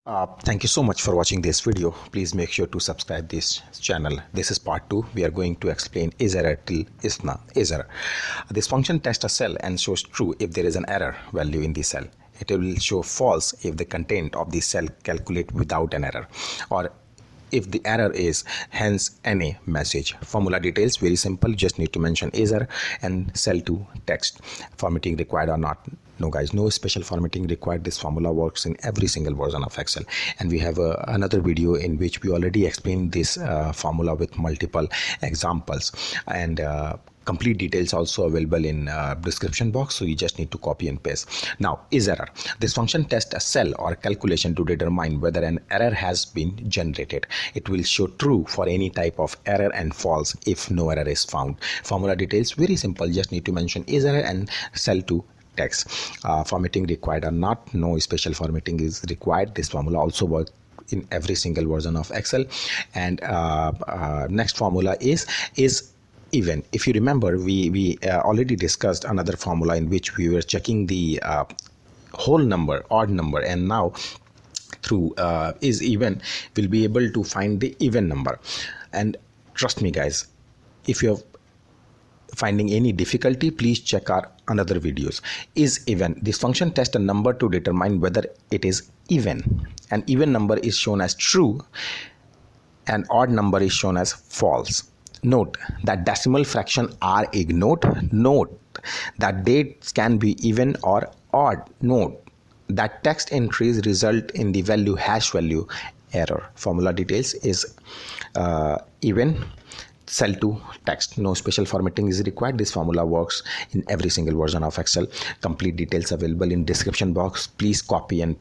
Thank you so much for watching this video. Please make sure to subscribe this channel. This is part 2. We are going to explain ISERROR till ISERROR. This function tests a cell and shows true if there is an error value in the cell. It will show false if the content of the cell calculate without an error, or if the error is hence any message. Formula details very simple, you just need to mention ISERROR and CellToTest. Formatting required or not? No guys, no special formatting required. This formula works in every single version of Excel, and we have another video in which we already explained this formula with multiple examples, and complete details also available in description box, so you just need to copy and paste. Now ISERROR, this function tests a cell or calculation to determine whether an error has been generated. It will show true for any type of error and false if no error is found. Formula details very simple, just need to mention ISERROR and CellToTest. Formatting required or not? No special formatting is required. This formula also works in every single version of Excel. And next formula is even. If you remember, we already discussed another formula in which we were checking the whole number, odd number, and now through is even we'll be able to find the even number. And trust me guys, if you're finding any difficulty, please check our another videos. Is even, this function tests a number to determine whether it is even. An even number is shown as true, an odd number is shown as false. Note that decimal fraction are ignored. Note that dates can be even or odd. Note that text entries result in the value hash value error. Formula details is even, CellToTest. No special formatting is required. This formula works in every single version of Excel. Complete details available in description box. Please copy and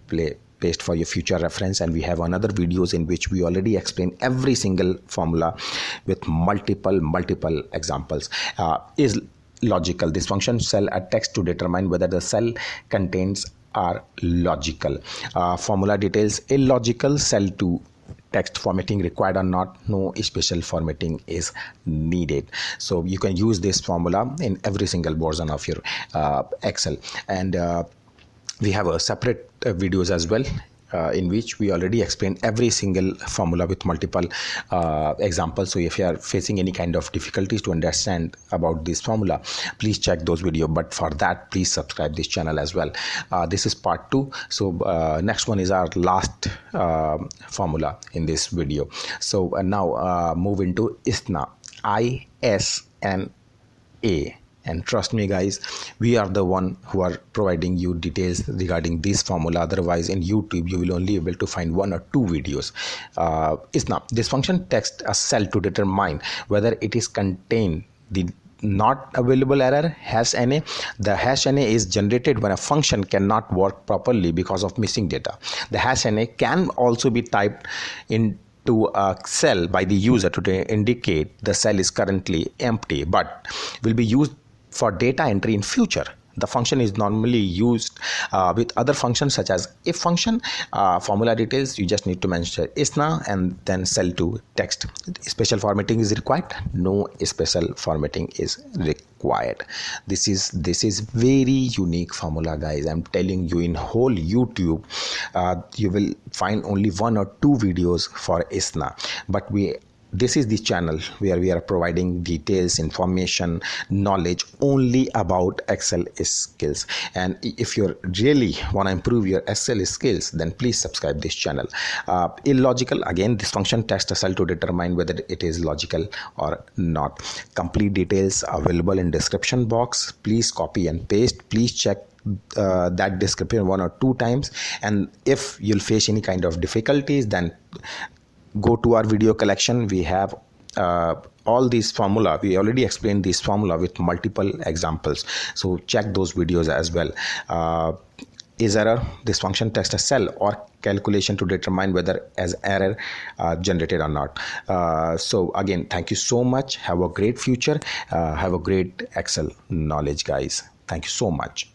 paste for your future reference, and we have another videos in which we already explain every single formula with multiple examples. Is logical, this function cell a text to determine whether the cell contains are logical. Formula details, illogical, CellToTest. Formatting required or not? No special formatting is needed. So you can use this formula in every single version of your Excel. And we have a separate videos as well in which we already explained every single formula with multiple examples. So if you are facing any kind of difficulties to understand about this formula, please check those videos. But for that, please subscribe this channel as well. This is part 2. So next one is our last formula in this video. So now move into ISNA, ISNA. And trust me guys, we are the one who are providing you details regarding this formula. Otherwise in YouTube you will only be able to find 1 or 2 videos. ISNA, this function tests a cell to determine whether it is contained the not available error hash NA. The hash NA is generated when a function cannot work properly because of missing data. The hash NA can also be typed into a cell by the user to indicate the cell is currently empty, but will be used for data entry in future. The function is normally used with other functions such as if function. Formula details, you just need to mention ISNA and then CellToTest. Special formatting is required? No special formatting is required. This is very unique formula guys. I'm telling you, in whole YouTube you will find only 1 or 2 videos for ISNA, but this is the channel where we are providing details, information, knowledge only about Excel skills. And if you really want to improve your Excel skills, then please subscribe this channel. Illogical, again, this function tests a cell to determine whether it is logical or not. Complete details available in description box. Please copy and paste. Please check that description 1 or 2 times. And if you'll face any kind of difficulties, then go to our video collection. We have all these formula. We already explained this formula with multiple examples, so check those videos as well. ISERROR, this function tests a cell or calculation to determine whether as error generated or not. So again, thank you so much. Have a great future. Have a great Excel knowledge guys. Thank you so much.